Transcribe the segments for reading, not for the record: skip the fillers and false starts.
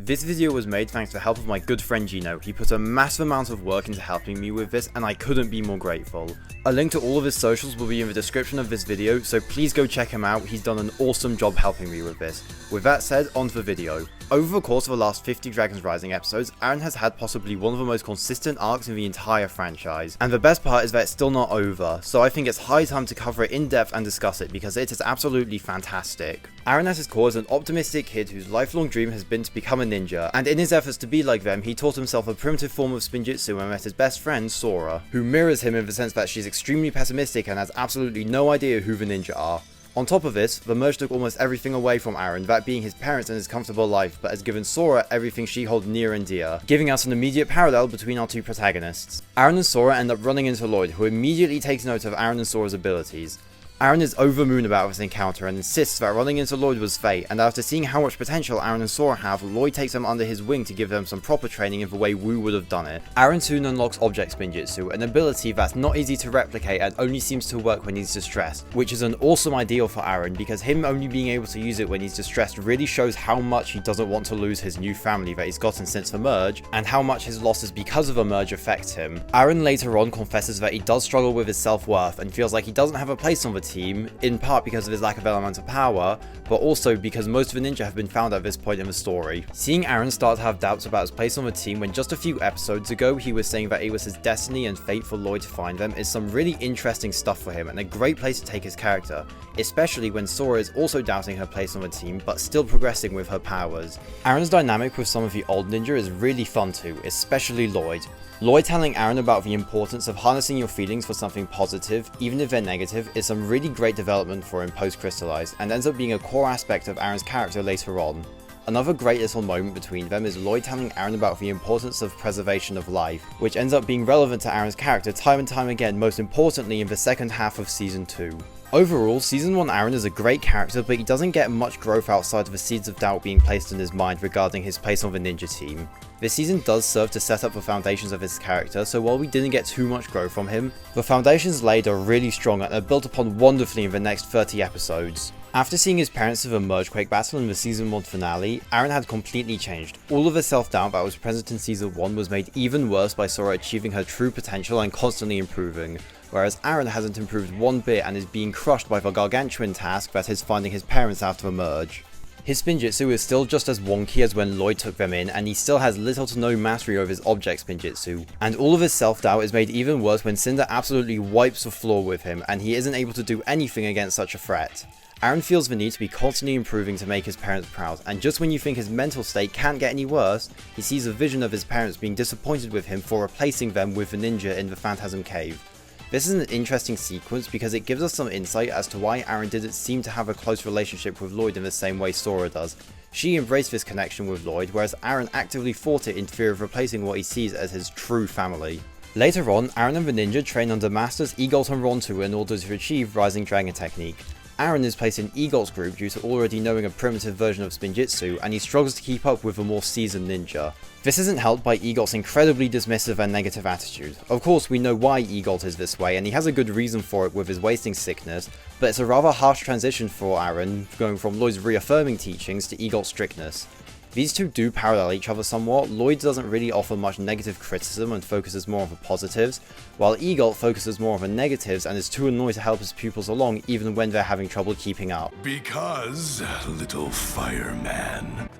This video was made thanks to the help of my good friend Geno. He put a massive amount of work into helping me with this and I couldn't be more grateful. A link to all of his socials will be in the description of this video, so please go check him out. He's done an awesome job helping me with this. With that said, on to the video. Over the course of the last 50 Dragons Rising episodes, Arin has had possibly one of the most consistent arcs in the entire franchise. And the best part is that it's still not over, so I think it's high time to cover it in depth and discuss it because it is absolutely fantastic. Arin at his core is an optimistic kid whose lifelong dream has been to become a ninja, and in his efforts to be like them, he taught himself a primitive form of spinjitzu and met his best friend, Sora, who mirrors him in the sense that she's extremely pessimistic and has absolutely no idea who the ninja are. On top of this, the merge took almost everything away from Arin, that being his parents and his comfortable life, but has given Sora everything she holds near and dear, giving us an immediate parallel between our two protagonists. Arin and Sora end up running into Lloyd, who immediately takes note of Arin and Sora's abilities. Arin is over the moon about this encounter and insists that running into Lloyd was fate, and after seeing how much potential Arin and Sora have, Lloyd takes them under his wing to give them some proper training in the way Wu would have done it. Arin soon unlocks Object Spinjitzu, an ability that's not easy to replicate and only seems to work when he's distressed, which is an awesome ideal for Arin because him only being able to use it when he's distressed really shows how much he doesn't want to lose his new family that he's gotten since the merge, and how much his losses because of the merge affects him. Arin later on confesses that he does struggle with his self-worth and feels like he doesn't have a place on the team, in part because of his lack of elemental power, but also because most of the ninja have been found at this point in the story. Seeing Arin start to have doubts about his place on the team when just a few episodes ago he was saying that it was his destiny and fate for Lloyd to find them is some really interesting stuff for him and a great place to take his character, especially when Sora is also doubting her place on the team but still progressing with her powers. Arin's dynamic with some of the old ninja is really fun too, especially Lloyd. Lloyd telling Arin about the importance of harnessing your feelings for something positive, even if they're negative, is some really great development for him post-crystallized, and ends up being a core aspect of Arin's character later on. Another great little moment between them is Lloyd telling Arin about the importance of preservation of life, which ends up being relevant to Arin's character time and time again, most importantly in the second half of Season 2. Overall, Season 1 Arin is a great character, but he doesn't get much growth outside of the seeds of doubt being placed in his mind regarding his place on the ninja team. This season does serve to set up the foundations of his character, so while we didn't get too much growth from him, the foundations laid are really strong and are built upon wonderfully in the next 30 episodes. After seeing his parents of a Mergequake battle in the Season 1 finale, Arin had completely changed. All of the self-doubt that was present in Season 1 was made even worse by Sora achieving her true potential and constantly improving, whereas Arin hasn't improved one bit and is being crushed by the gargantuan task that is finding his parents after the merge. His spinjitzu is still just as wonky as when Lloyd took them in, and he still has little to no mastery over his object spinjitzu, and all of his self-doubt is made even worse when Cinder absolutely wipes the floor with him and he isn't able to do anything against such a threat. Arin feels the need to be constantly improving to make his parents proud, and just when you think his mental state can't get any worse, he sees a vision of his parents being disappointed with him for replacing them with the ninja in the Phantasm Cave. This is an interesting sequence because it gives us some insight as to why Arin didn't seem to have a close relationship with Lloyd in the same way Sora does. She embraced this connection with Lloyd, whereas Arin actively fought it in fear of replacing what he sees as his true family. Later on, Arin and the ninja train under Masters Egolt and Rontu in order to achieve Rising Dragon technique. Arin is placed in Egolt's group due to already knowing a primitive version of spinjitzu, and he struggles to keep up with a more seasoned ninja. This isn't helped by Egolt's incredibly dismissive and negative attitude. Of course, we know why Egolt is this way, and he has a good reason for it with his wasting sickness, but it's a rather harsh transition for Arin, going from Lloyd's reaffirming teachings to Egolt's strictness. These two do parallel each other somewhat. Lloyd doesn't really offer much negative criticism and focuses more on the positives, while Egolt focuses more on the negatives and is too annoyed to help his pupils along even when they're having trouble keeping up. Because, little fireman.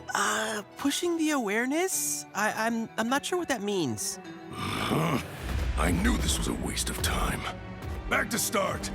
Pushing the awareness? I'm not sure what that means. I knew this was a waste of time. Back to start.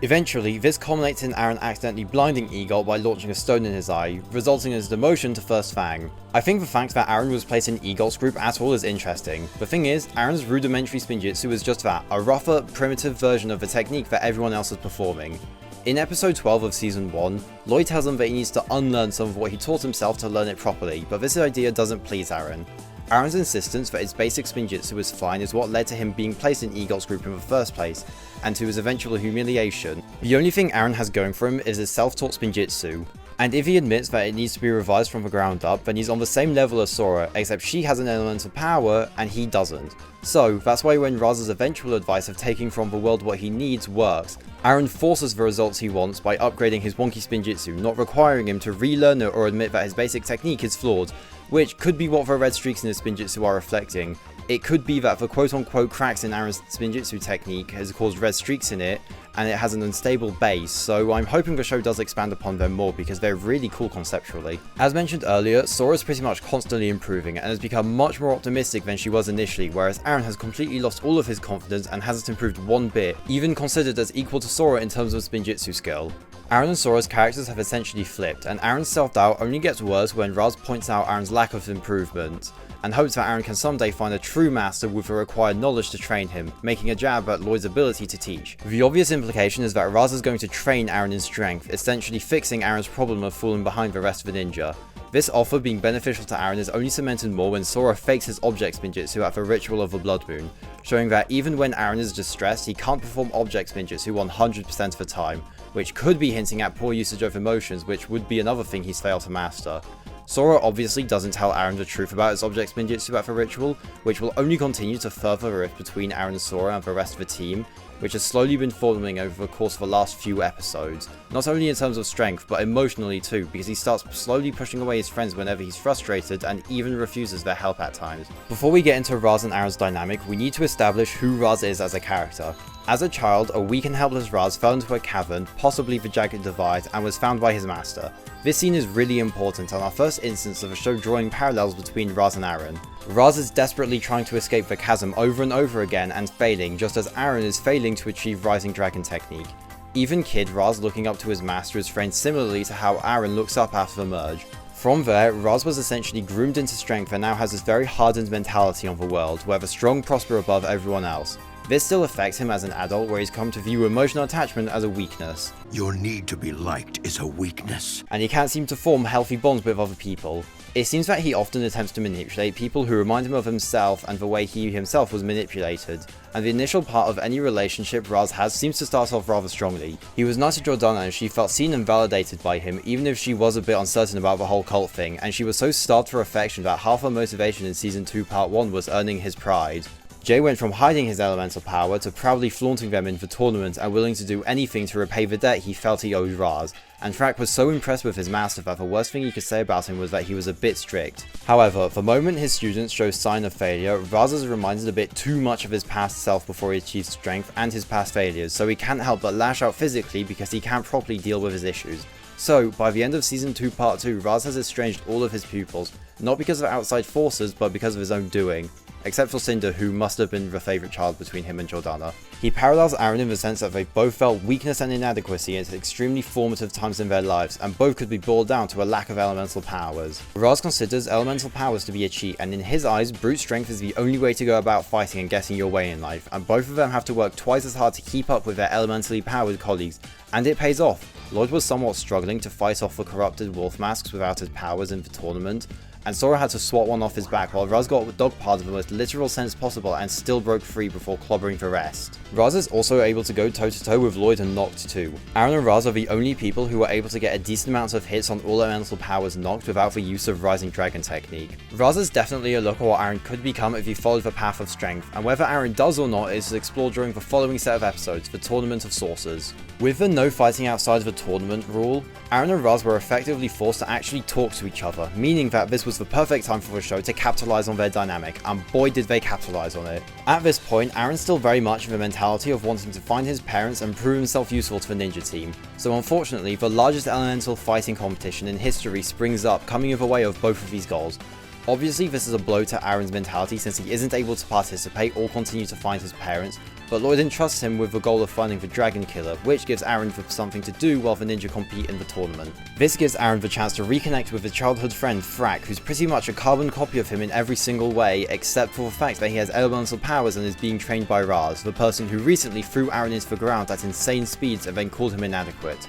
Eventually, this culminates in Arin accidentally blinding Egolt by launching a stone in his eye, resulting in his demotion to First Fang. I think the fact that Arin was placed in Egolt's group at all is interesting. The thing is, Arin's rudimentary spinjitzu is just that, a rougher, primitive version of the technique that everyone else is performing. In episode 12 of Season 1, Lloyd tells him that he needs to unlearn some of what he taught himself to learn it properly, but this idea doesn't please Arin. Arin's insistence that his basic spinjitzu is fine is what led to him being placed in Egolt's group in the first place, and to his eventual humiliation. The only thing Arin has going for him is his self-taught spinjitzu, and if he admits that it needs to be revised from the ground up, then he's on the same level as Sora, except she has an element of power and he doesn't. So that's why when Raz's eventual advice of taking from the world what he needs works, Arin forces the results he wants by upgrading his wonky spinjitzu, not requiring him to relearn it or admit that his basic technique is flawed, which could be what the red streaks in his spinjitzu are reflecting. It could be that the quote-unquote cracks in Arin's spinjitzu technique has caused red streaks in it, and it has an unstable base, so I'm hoping the show does expand upon them more because they're really cool conceptually. As mentioned earlier, Sora's pretty much constantly improving and has become much more optimistic than she was initially, whereas Arin has completely lost all of his confidence and hasn't improved one bit, even considered as equal to Sora in terms of spinjitzu skill. Arin and Sora's characters have essentially flipped, and Arin's self-doubt only gets worse when Raz points out Arin's lack of improvement, and hopes that Arin can someday find a true master with the required knowledge to train him, making a jab at Lloyd's ability to teach. The obvious implication is that Raz is going to train Arin in strength, essentially fixing Arin's problem of falling behind the rest of the ninja. This offer being beneficial to Arin is only cemented more when Sora fakes his object spinjitzu at the ritual of the blood moon, showing that even when Arin is distressed, he can't perform object spinjitzu 100% of the time, which could be hinting at poor usage of emotions, which would be another thing he's failed to master. Sora obviously doesn't tell Arin the truth about his object spinjitzu at the ritual, which will only continue to further the rift between Arin and Sora and the rest of the team, which has slowly been forming over the course of the last few episodes, not only in terms of strength, but emotionally too, because he starts slowly pushing away his friends whenever he's frustrated and even refuses their help at times. Before we get into Raz and Arin's dynamic, we need to establish who Raz is as a character. As a child, a weak and helpless Raz fell into a cavern, possibly the Jagged Divide, and was found by his master. This scene is really important and our first instance of a show drawing parallels between Raz and Arin. Raz is desperately trying to escape the chasm over and over again and failing, just as Arin is failing to achieve Rising Dragon technique. Even Kid Raz looking up to his master is framed similarly to how Arin looks up after the merge. From there, Raz was essentially groomed into strength and now has this very hardened mentality on the world, where the strong prosper above everyone else. This still affects him as an adult, where he's come to view emotional attachment as a weakness. Your need to be liked is a weakness. And he can't seem to form healthy bonds with other people. It seems that he often attempts to manipulate people who remind him of himself and the way he himself was manipulated, and the initial part of any relationship Raz has seems to start off rather strongly. He was nice to Jordana and she felt seen and validated by him, even if she was a bit uncertain about the whole cult thing, and she was so starved for affection that half her motivation in Season 2 Part 1 was earning his pride. Jay went from hiding his elemental power to proudly flaunting them in the tournament and willing to do anything to repay the debt he felt he owed Raz, and Thrak was so impressed with his master that the worst thing he could say about him was that he was a bit strict. However, the moment his students show sign of failure, Raz is reminded a bit too much of his past self before he achieves strength and his past failures, so he can't help but lash out physically because he can't properly deal with his issues. So, by the end of Season 2 Part 2, Raz has estranged all of his pupils, not because of outside forces, but because of his own doing. Except for Cinder, who must have been the favourite child between him and Jordana. He parallels Arin in the sense that they both felt weakness and inadequacy at extremely formative times in their lives, and both could be boiled down to a lack of elemental powers. Raz considers elemental powers to be a cheat, and in his eyes, brute strength is the only way to go about fighting and getting your way in life, and both of them have to work twice as hard to keep up with their elementally powered colleagues, and it pays off. Lloyd was somewhat struggling to fight off the corrupted wolf masks without his powers in the tournament, and Sora had to swat one off his back while Raz got dogpiled in the most literal sense possible and still broke free before clobbering the rest. Raz is also able to go toe to toe with Lloyd and Noct too. Arin and Raz are the only people who are able to get a decent amount of hits on all elemental powers Noct without the use of Rising Dragon technique. Raz is definitely a look at what Arin could become if he followed the path of strength, and whether Arin does or not is explored during the following set of episodes, the Tournament of Sorcerers. With the no fighting outside of the tournament rule, Arin and Raz were effectively forced to actually talk to each other, meaning that this was the perfect time for the show to capitalize on their dynamic, and boy did they capitalize on it. At this point, Arin's still very much in the mentality of wanting to find his parents and prove himself useful to the ninja team, so unfortunately the largest elemental fighting competition in history springs up, coming in the way of both of these goals. Obviously this is a blow to Arin's mentality since he isn't able to participate or continue to find his parents, but Lloyd entrusts him with the goal of finding the Dragon Killer, which gives Arin something to do while the ninja compete in the tournament. This gives Arin the chance to reconnect with his childhood friend Thrak, who's pretty much a carbon copy of him in every single way, except for the fact that he has elemental powers and is being trained by Raz, the person who recently threw Arin into the ground at insane speeds and then called him inadequate.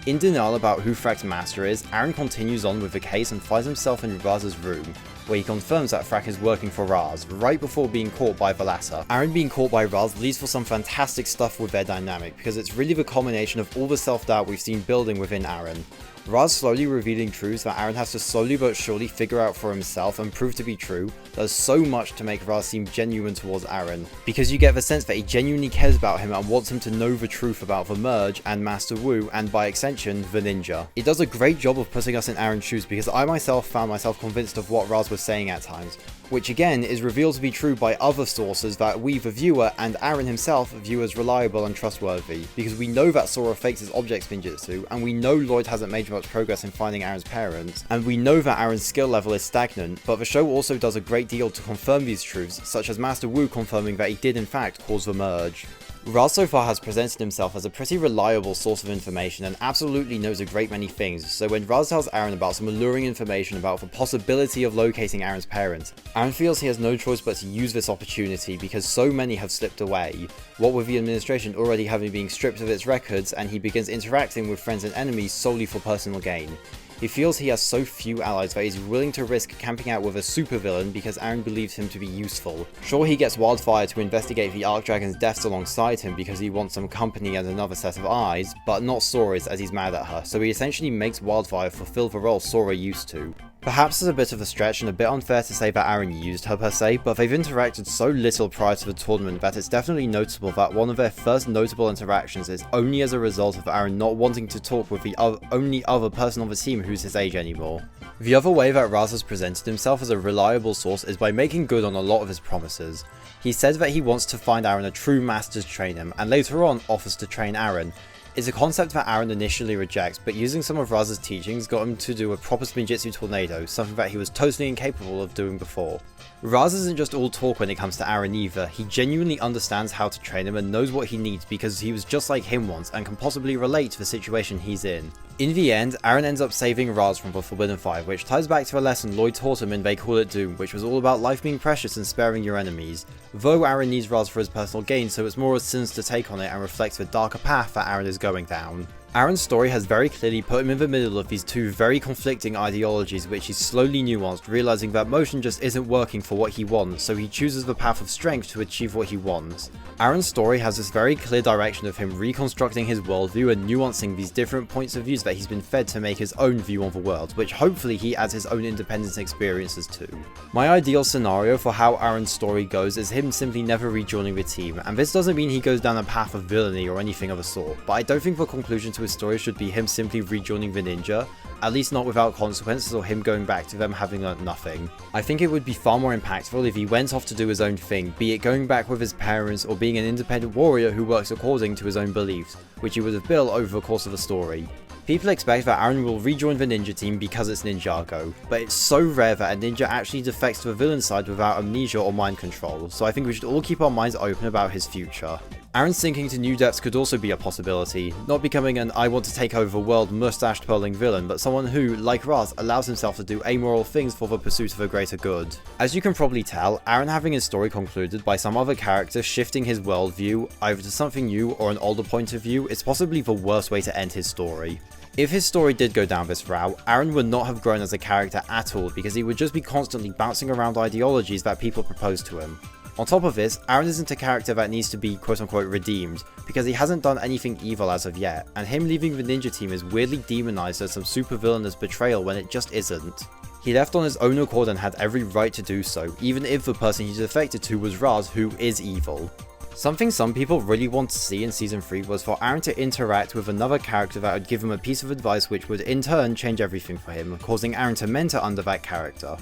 In denial about who Thrak's master is, Arin continues on with the case and finds himself in Raz's room, where he confirms that Thrak is working for Raz, right before being caught by the latter. Arin being caught by Raz leads for some fantastic stuff with their dynamic, because it's really the culmination of all the self-doubt we've seen building within Arin. Raz slowly revealing truths that Arin has to slowly but surely figure out for himself and prove to be true does so much to make Raz seem genuine towards Arin, because you get the sense that he genuinely cares about him and wants him to know the truth about the Merge and Master Wu, and by extension, the ninja. It does a great job of putting us in Arin's shoes, because I myself found myself convinced of what Raz was saying at times, which again is revealed to be true by other sources that we, the viewer, and Arin himself view as reliable and trustworthy, because we know that Sora fakes his object spinjitzu, and we know Lloyd hasn't made much progress in finding Arin's parents, and we know that Arin's skill level is stagnant, but the show also does a great deal to confirm these truths, such as Master Wu confirming that he did in fact cause the Merge. Raz so far has presented himself as a pretty reliable source of information and absolutely knows a great many things, so when Raz tells Arin about some alluring information about the possibility of locating Arin's parents, Arin feels he has no choice but to use this opportunity because so many have slipped away, what with the administration already having been stripped of its records, and he begins interacting with friends and enemies solely for personal gain. He feels he has so few allies that he's willing to risk camping out with a supervillain because Arin believes him to be useful. Sure, he gets Wildfire to investigate the Archdragon's deaths alongside him because he wants some company and another set of eyes, but not Sora's as he's mad at her, so he essentially makes Wildfire fulfill the role Sora used to. Perhaps it's a bit of a stretch and a bit unfair to say that Arin used her per se, but they've interacted so little prior to the tournament that it's definitely noticeable that one of their first notable interactions is only as a result of Arin not wanting to talk with the only other person on the team who's his age anymore. The other way that Raz has presented himself as a reliable source is by making good on a lot of his promises. He said that he wants to find Arin a true master to train him, and later on offers to train Arin. It's a concept that Arin initially rejects, but using some of Raz's teachings got him to do a proper spinjitzu tornado, something that he was totally incapable of doing before. Raz isn't just all talk when it comes to Arin either, he genuinely understands how to train him and knows what he needs because he was just like him once and can possibly relate to the situation he's in. In the end, Arin ends up saving Raz from the Forbidden Fire, which ties back to a lesson Lloyd taught him in They Call It Doom, which was all about life being precious and sparing your enemies. Though Arin needs Raz for his personal gain, so it's more a sinister take on it and reflects the darker path that Arin is going down. Arin's story has very clearly put him in the middle of these two very conflicting ideologies, which he's slowly nuanced, realizing that motion just isn't working for what he wants, so he chooses the path of strength to achieve what he wants. Arin's story has this very clear direction of him reconstructing his worldview and nuancing these different points of views that he's been fed to make his own view on the world, which hopefully he adds his own independent experiences to. My ideal scenario for how Arin's story goes is him simply never rejoining the team, and this doesn't mean he goes down a path of villainy or anything of the sort, but I don't think the conclusion to his story should be him simply rejoining the ninja, at least not without consequences or him going back to them having learned nothing. I think it would be far more impactful if he went off to do his own thing, be it going back with his parents or being an independent warrior who works according to his own beliefs, which he would have built over the course of the story. People expect that Arin will rejoin the ninja team because it's Ninjago, but it's so rare that a ninja actually defects to the villain side without amnesia or mind control, so I think we should all keep our minds open about his future. Arin sinking to new depths could also be a possibility, not becoming an I want to take over the world mustached twirling villain, but someone who, like Raz, allows himself to do amoral things for the pursuit of a greater good. As you can probably tell, Arin having his story concluded by some other character shifting his worldview either to something new or an older point of view is possibly the worst way to end his story. If his story did go down this route, Arin would not have grown as a character at all because he would just be constantly bouncing around ideologies that people propose to him. On top of this, Arin isn't a character that needs to be quote-unquote redeemed, because he hasn't done anything evil as of yet, and him leaving the ninja team is weirdly demonized as some supervillainous betrayal when it just isn't. He left on his own accord and had every right to do so, even if the person he defected to was Raz, who is evil. Something some people really want to see in Season 3 was for Arin to interact with another character that would give him a piece of advice which would in turn change everything for him, causing Arin to mentor under that character.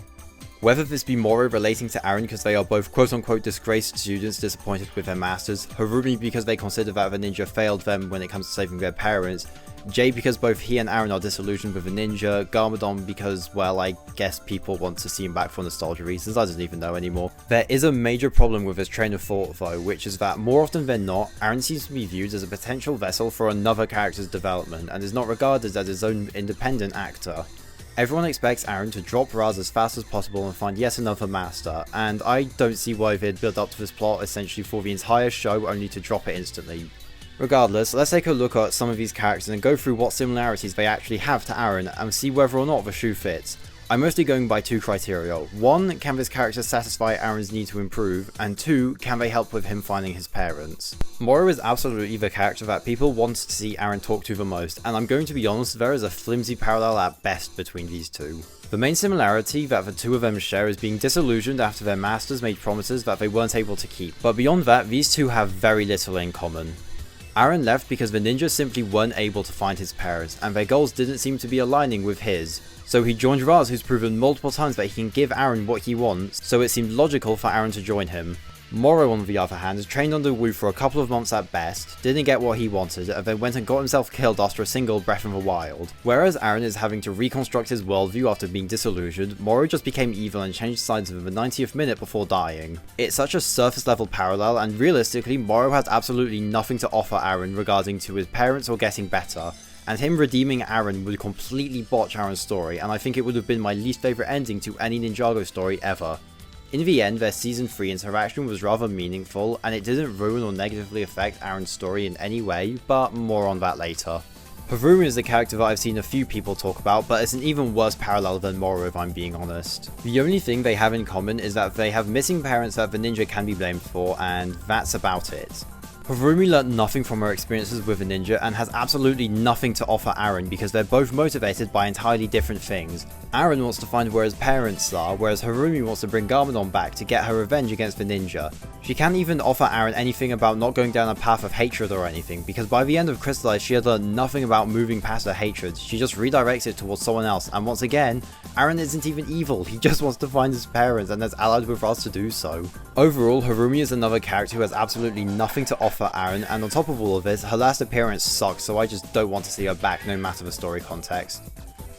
Whether this be Moro relating to Arin because they are both quote-unquote disgraced students disappointed with their masters, Harumi because they consider that the ninja failed them when it comes to saving their parents, Jay because both he and Arin are disillusioned with the ninja, Garmadon because, well, I guess people want to see him back for nostalgia reasons, I don't even know anymore. There is a major problem with this train of thought though, which is that more often than not, Arin seems to be viewed as a potential vessel for another character's development and is not regarded as his own independent actor. Everyone expects Arin to drop Raz as fast as possible and find yet another master, and I don't see why they'd build up to this plot essentially for the entire show only to drop it instantly. Regardless, let's take a look at some of these characters and go through what similarities they actually have to Arin and see whether or not the shoe fits. I'm mostly going by two criteria. One, can this character satisfy Arin's need to improve, and two, can they help with him finding his parents? Moro is absolutely the character that people want to see Arin talk to the most, and I'm going to be honest, there is a flimsy parallel at best between these two. The main similarity that the two of them share is being disillusioned after their masters made promises that they weren't able to keep, but beyond that, these two have very little in common. Arin left because the ninja simply weren't able to find his parents, and their goals didn't seem to be aligning with his. So he joined Raz, who's proven multiple times that he can give Arin what he wants, so it seemed logical for Arin to join him. Moro, on the other hand, trained under Wu for a couple of months at best, didn't get what he wanted, and then went and got himself killed after a single Breath of the Wild. Whereas Arin is having to reconstruct his worldview after being disillusioned, Moro just became evil and changed sides in the 90th minute before dying. It's such a surface level parallel, and realistically, Moro has absolutely nothing to offer Arin regarding to his parents or getting better. And him redeeming Arin would completely botch Arin's story, and I think it would have been my least favourite ending to any Ninjago story ever. In the end, their Season 3 interaction was rather meaningful, and it didn't ruin or negatively affect Arin's story in any way, but more on that later. Harumi is a character that I've seen a few people talk about, but it's an even worse parallel than Moro if I'm being honest. The only thing they have in common is that they have missing parents that the ninja can be blamed for, and that's about it. Harumi learnt nothing from her experiences with a ninja and has absolutely nothing to offer Arin because they're both motivated by entirely different things. Arin wants to find where his parents are, whereas Harumi wants to bring Garmadon back to get her revenge against the ninja. She can't even offer Arin anything about not going down a path of hatred or anything, because by the end of Crystallize she had learned nothing about moving past her hatred, she just redirects it towards someone else, and once again, Arin isn't even evil, he just wants to find his parents and has allied with us to do so. Overall, Harumi is another character who has absolutely nothing to offer Arin, and on top of all of this, her last appearance sucks, so I just don't want to see her back no matter the story context.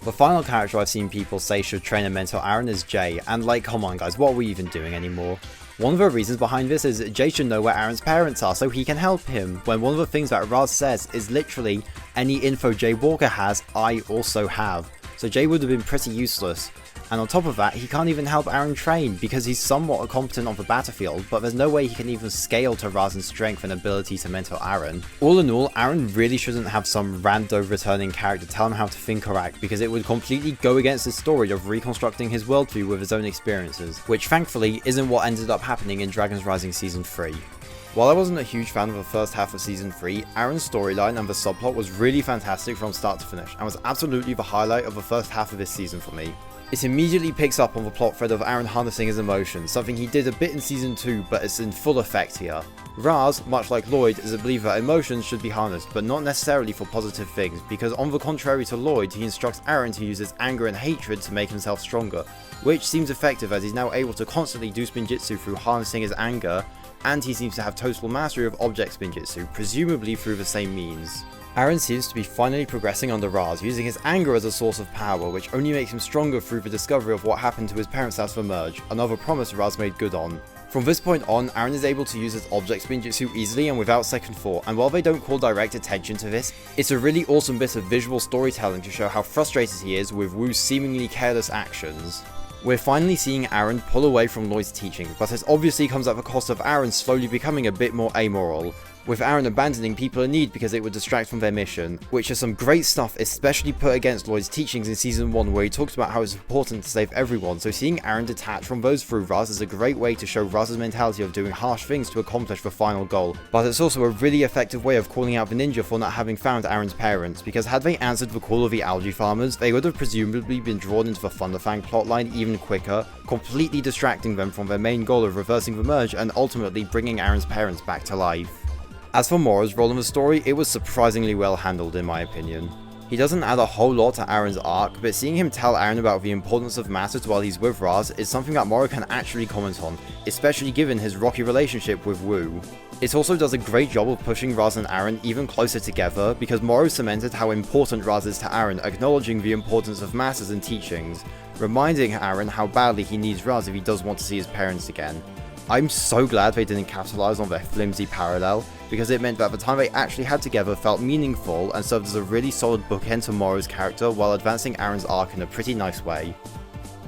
The final character I've seen people say should train and mentor Arin is Jay, and like, come on guys, what are we even doing anymore? One of the reasons behind this is Jay should know where Arin's parents are so he can help him, when one of the things that Raz says is literally, any info Jay Walker has, I also have. So Jay would have been pretty useless. And on top of that, he can't even help Arin train because he's somewhat competent on the battlefield, but there's no way he can even scale to Raz's strength and ability to mentor Arin. All in all, Arin really shouldn't have some rando returning character tell him how to think or act, because it would completely go against his story of reconstructing his worldview with his own experiences, which thankfully isn't what ended up happening in Dragon's Rising Season 3. While I wasn't a huge fan of the first half of Season 3, Arin's storyline and the subplot was really fantastic from start to finish, and was absolutely the highlight of the first half of this season for me. It immediately picks up on the plot thread of Arin harnessing his emotions, something he did a bit in Season 2 but it's in full effect here. Raz, much like Lloyd, is a believer that emotions should be harnessed, but not necessarily for positive things, because on the contrary to Lloyd, he instructs Arin to use his anger and hatred to make himself stronger, which seems effective as he's now able to constantly do spinjitzu through harnessing his anger, and he seems to have total mastery of object spinjitzu, presumably through the same means. Arin seems to be finally progressing under Raz, using his anger as a source of power, which only makes him stronger through the discovery of what happened to his parents after the merge, another promise Raz made good on. From this point on, Arin is able to use his object spinjitzu easily and without second thought, and while they don't call direct attention to this, it's a really awesome bit of visual storytelling to show how frustrated he is with Wu's seemingly careless actions. We're finally seeing Arin pull away from Lloyd's teaching, but this obviously comes at the cost of Arin slowly becoming a bit more amoral, with Arin abandoning people in need because it would distract from their mission, which is some great stuff, especially put against Lloyd's teachings in Season 1 where he talks about how it's important to save everyone, so seeing Arin detach from those through Raz is a great way to show Raz's mentality of doing harsh things to accomplish the final goal, but it's also a really effective way of calling out the ninja for not having found Arin's parents, because had they answered the call of the algae farmers, they would have presumably been drawn into the Thunderfang plotline even quicker, completely distracting them from their main goal of reversing the merge and ultimately bringing Arin's parents back to life. As for Moro's role in the story, it was surprisingly well handled in my opinion. He doesn't add a whole lot to Arin's arc, but seeing him tell Arin about the importance of masters while he's with Raz is something that Moro can actually comment on, especially given his rocky relationship with Wu. It also does a great job of pushing Raz and Arin even closer together, because Moro cemented how important Raz is to Arin, acknowledging the importance of masters and teachings, reminding Arin how badly he needs Raz if he does want to see his parents again. I'm so glad they didn't capitalize on their flimsy parallel, because it meant that the time they actually had together felt meaningful and served as a really solid bookend to Moro's character while advancing Arin's arc in a pretty nice way.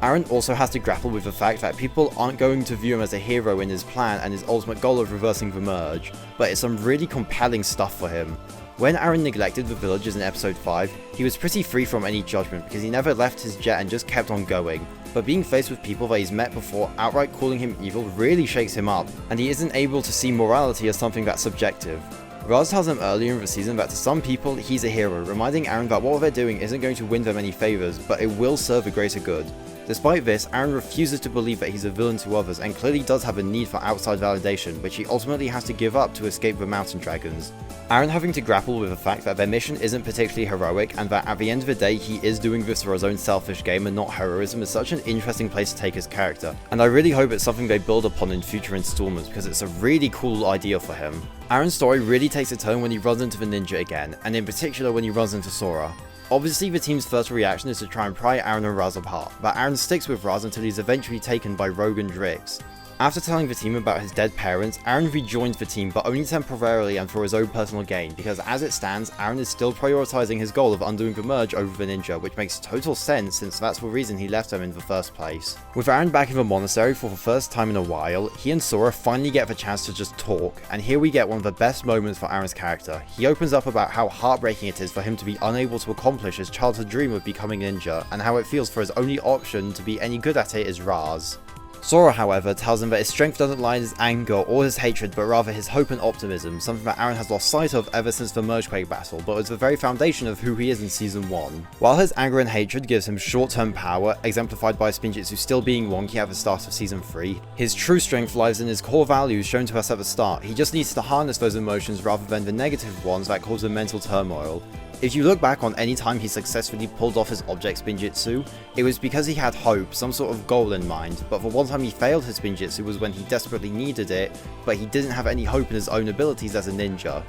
Arin also has to grapple with the fact that people aren't going to view him as a hero in his plan and his ultimate goal of reversing the merge, but it's some really compelling stuff for him. When Arin neglected the villagers in episode 5, he was pretty free from any judgment because he never left his jet and just kept on going, but being faced with people that he's met before outright calling him evil really shakes him up, and he isn't able to see morality as something that's subjective. Raz tells him earlier in the season that to some people he's a hero, reminding Arin that what they're doing isn't going to win them any favours, but it will serve the greater good. Despite this, Arin refuses to believe that he's a villain to others and clearly does have a need for outside validation, which he ultimately has to give up to escape the mountain dragons. Arin having to grapple with the fact that their mission isn't particularly heroic and that at the end of the day he is doing this for his own selfish gain and not heroism is such an interesting place to take his character, and I really hope it's something they build upon in future installments because it's a really cool idea for him. Arin's story really takes a turn when he runs into the ninja again, and in particular when he runs into Sora. Obviously the team's first reaction is to try and pry Arin and Raz apart, but Arin sticks with Raz until he's eventually taken by Rogue and Drix. After telling the team about his dead parents, Arin rejoins the team but only temporarily and for his own personal gain, because as it stands, Arin is still prioritising his goal of undoing the merge over the ninja, which makes total sense since that's the reason he left them in the first place. With Arin back in the monastery for the first time in a while, he and Sora finally get the chance to just talk, and here we get one of the best moments for Arin's character. He opens up about how heartbreaking it is for him to be unable to accomplish his childhood dream of becoming a ninja, and how it feels for his only option to be any good at it is Raz. Sora, however, tells him that his strength doesn't lie in his anger or his hatred, but rather his hope and optimism, something that Arin has lost sight of ever since the Mergequake battle, but was the very foundation of who he is in Season 1. While his anger and hatred gives him short-term power, exemplified by Spinjitzu still being wonky at the start of Season 3, his true strength lies in his core values shown to us at the start. He just needs to harness those emotions rather than the negative ones that cause him mental turmoil. If you look back on any time he successfully pulled off his object Spinjitzu, it was because he had hope, some sort of goal in mind, but the one time he failed his Spinjitzu was when he desperately needed it, but he didn't have any hope in his own abilities as a ninja.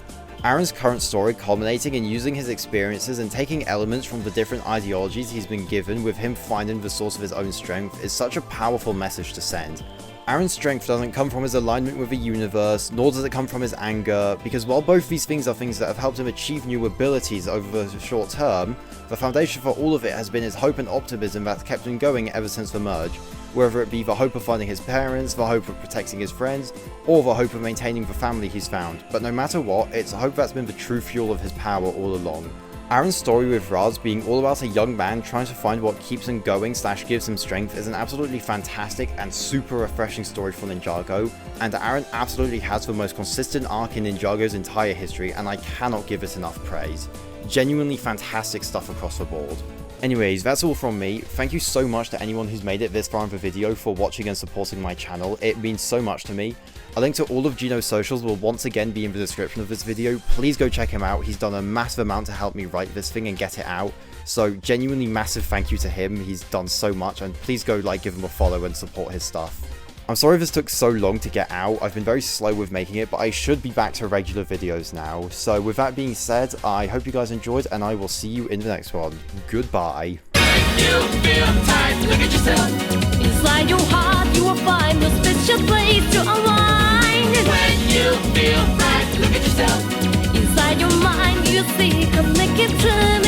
Arin's current story culminating in using his experiences and taking elements from the different ideologies he's been given with him finding the source of his own strength is such a powerful message to send. Arin's strength doesn't come from his alignment with the universe, nor does it come from his anger, because while both these things are things that have helped him achieve new abilities over the short term, the foundation for all of it has been his hope and optimism that's kept him going ever since the merge, whether it be the hope of finding his parents, the hope of protecting his friends, or the hope of maintaining the family he's found. But no matter what, it's a hope that's been the true fuel of his power all along. Arin's story with Raz being all about a young man trying to find what keeps him going / gives him strength is an absolutely fantastic and super refreshing story for Ninjago, and Arin absolutely has the most consistent arc in Ninjago's entire history, and I cannot give it enough praise. Genuinely fantastic stuff across the board. Anyways, that's all from me. Thank you so much to anyone who's made it this far in the video for watching and supporting my channel. It means so much to me. A link to all of Geno's socials will once again be in the description of this video. Please go check him out. He's done a massive amount to help me write this thing and get it out. So genuinely massive thank you to him. He's done so much, and please go give him a follow and support his stuff. I'm sorry this took so long to get out. I've been very slow with making it, but I should be back to regular videos now. So with that being said, I hope you guys enjoyed, and I will see you in the next one. Goodbye. When you feel tired, look at yourself. Inside your heart, you will find a special place to unwind. When you feel right, look at yourself. Inside your mind, you see connected to